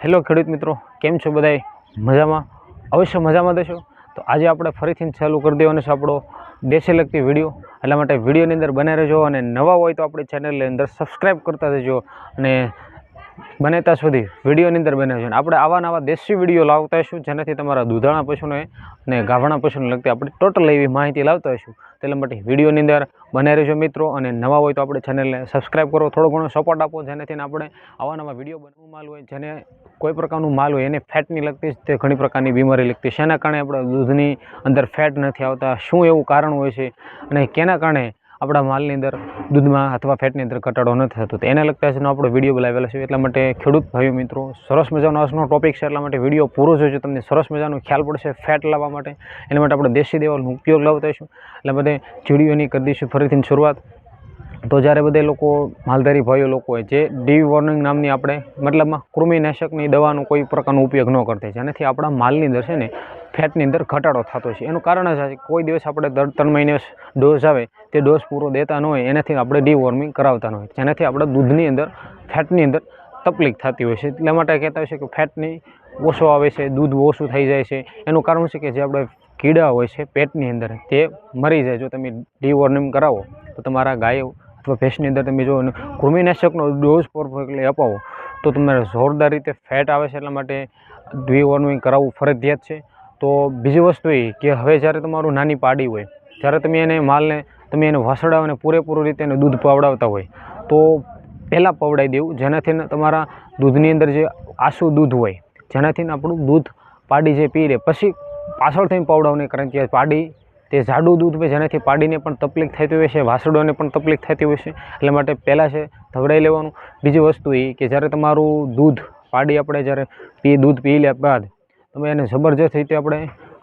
Hello ખેડૂત મિત્રો, કેમ છો બધાય? મજામાં? અવશ્ય મજામાં દેશો. તો આજે આપણે ફરીથી ચાલુ કરી દેવાનો છે આપણો દેશી લગતી વિડીયો. એટલા માટે વિડીયોની અંદર બને રહેજો અને નવા હોય તો આપણી ચેનલની અંદર સબસ્ક્રાઈબ કરતા રહેજો અને બને ત્યાં સુધી વિડીયોની અંદર બને રહેજો. આપણે આવા નવા દેશી વિડીયો લાવતા હશું જેનાથી તમારા દૂધાણા પશુને અને ગાભણા પશુને લગતી આપણે ટોટલ એવી માહિતી લાવતા હશું. એટલા માટે વિડીયોની અંદર બને રહેજો મિત્રો, અને નવા હોય તો આપણે ચેનલને સબસ્ક્રાઈબ કરો, થોડો ઘણો સપોર્ટ આપો, જેનાથી આપણે આવા નવા વિડીયો બનવું માલ હોય જેને કોઈ પ્રકારનું માલ હોય એને ફેટની લગતી તે ઘણી પ્રકારની બીમારી લગતી છે, એના કારણે આપણા દૂધની અંદર ફેટ નથી આવતા, શું એવું કારણ હોય છે અને કેના કારણે આપણા માલની અંદર દૂધમાં અથવા ફેટની અંદર ઘટાડો નથી થતો, તો એને લગતા છે આપણો વિડીયો બનાવેલો છે. એટલા માટે ખેડૂત ભાઈઓ મિત્રો, સરસ મજાનો આજનો ટોપિક છે, એટલા માટે વિડીયો પૂરો જોજો, તમને સરસ મજાનો ખ્યાલ પડશે ફેટ લાવવા માટે. એના માટે આપણે દેશી દવાનો ઉપયોગ લાવતા હોઈશું. એટલે બધે વિડીયોની કરી દઈશું ફરીથી શરૂઆત. તો જ્યારે બધા લોકો માલધારી ભાઈઓ લોકો હોય જે ડી વોર્નિંગ નામની આપણે મતલબમાં કૃમિનાશકની દવાનો કોઈ પ્રકારનો ઉપયોગ ન કરતા, જેનાથી આપણા માલની અંદર છે ને ફેટની અંદર ઘટાડો થતો છે. એનું કારણ જ છે કોઈ દિવસ આપણે દર 3 મહિને ડોઝ આવે તે ડોઝ પૂરો દેતા ન હોય, એનાથી આપણે ડીવોર્મિંગ કરાવતા ન હોય, જેનાથી આપણે દૂધની અંદર ફેટની અંદર તકલીફ થતી હોય છે. એટલા માટે કહેતા હોય છે કે ફેટની ઓછો આવે છે, દૂધ ઓછું થઈ જાય છે. એનું કારણ છે કે જે આપણે કીડા હોય છે પેટની અંદર તે મરી જાય. જો તમે ડીવોર્મિંગ કરાવો તો તમારા ગાય અથવા ભેંસની અંદર તમે જો કૃમિનાશકનો ડોઝ પરફેક્ટલી અપાવો તો તમારે જોરદાર રીતે ફેટ આવે છે. એટલા માટે ડીવોર્મિંગ કરાવવું ફરજિયાત છે. તો બીજી વસ્તુ એ કે હવે જ્યારે તમારું નાની પાડી હોય, જ્યારે તમે એને માલને તમે એને વાસડાવો અને પૂરેપૂરું રીતે એને દૂધ પવડાવતા હોય તો પહેલાં પવડાવી દેવું, જેનાથી તમારા દૂધની અંદર જે આસું દૂધ હોય જેનાથી આપણું દૂધ પાડી જે પી લે, પછી પાછળથી પવડાવ નહીં, કારણ કે પાડી તે જાડું દૂધ હોય જેનાથી પાડીને પણ તકલીફ થતી હોય છે, વાસડોને પણ તકલીફ થતી હોય છે. એટલા માટે પહેલાં છે ધવડાવી લેવાનું. બીજી વસ્તુ એ કે જ્યારે તમારું દૂધ પાડી આપણે જ્યારે દૂધ પી લે બાદ તમે એને જબરજસ્ત રીતે આપણે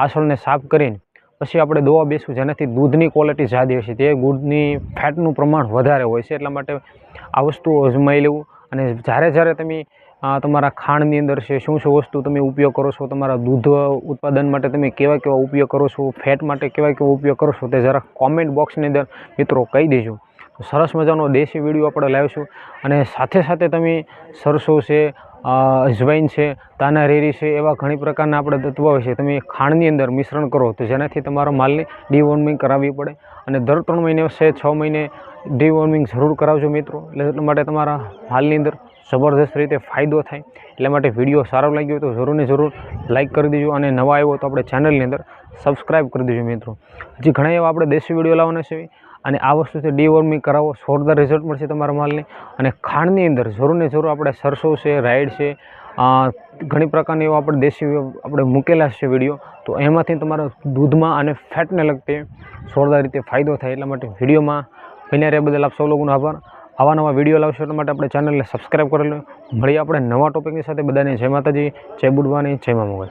આસળને સાફ કરીને પછી આપણે દવા બેસવું, જેનાથી દૂધની ક્વોલિટી જાદી હોય છે, તે દૂધની ફેટનું પ્રમાણ વધારે હોય છે. એટલા માટે આ વસ્તુ અજમાઈ લેવું. અને જ્યારે તમે તમારા ખાંડની અંદર છે શું વસ્તુ તમે ઉપયોગ કરો છો, તમારા દૂધ ઉત્પાદન માટે તમે કેવા ઉપયોગ કરો છો, ફેટ માટે કેવા ઉપયોગ કરો છો, તે જરા કોમેન્ટ બોક્સની અંદર મિત્રો કહી દેજો. સરસ મજાનો દેશી વિડીયો આપણે લાવીશું. અને સાથે સાથે તમે સરસો છે, અજવાઈન છે, તાના રેરી છે, એવા ઘણી પ્રકારના આપણે તત્વો હોય છે, તમે ખાંડની અંદર મિશ્રણ કરો તો જેનાથી તમારા માલને ડીવોર્મિંગ કરાવવી પડે. અને દર 3 મહિને 6 મહિને ડીવોર્મિંગ જરૂર કરાવજો મિત્રો. એટલે માટે તમારા માલની અંદર જબરદસ્ત રીતે ફાયદો થાય. એટલા માટે વિડીયો સારો લાગ્યો તો જરૂર ને જરૂર લાઇક કરી દેજો, અને નવા આવ્યો તો આપણે ચેનલની અંદર સબસ્ક્રાઈબ કરી દેજો મિત્રો. હજી ઘણા એવા આપણે દેશી વિડીયો લાવવાના છે, અને આ વસ્તુથી ડીવોર્મિંગ કરાવો, જોરદાર રિઝલ્ટ મળશે તમારા માલને. અને ખાંડની અંદર જરૂર ને જરૂર આપણે સરસો છે, રાઈડ છે, ઘણી પ્રકારની એવા આપણે દેશી આપણે મૂકેલા છે વિડીયો, તો એમાંથી તમારા દૂધમાં અને ફેટને લગતે જોરદાર રીતે ફાયદો થાય. એટલા માટે વિડીયોમાં બન્યા રહ્યા બદલ આપ સૌ લોકોનો આભાર. આવા નવા વિડીયો લાવશો એટલા માટે આપણે ચેનલને સબસ્ક્રાઈબ કરી લો. મળીએ આપણે નવા ટોપિકની સાથે. બધાને જય માતાજી, જય બુડવાની, જય મા મોગલ.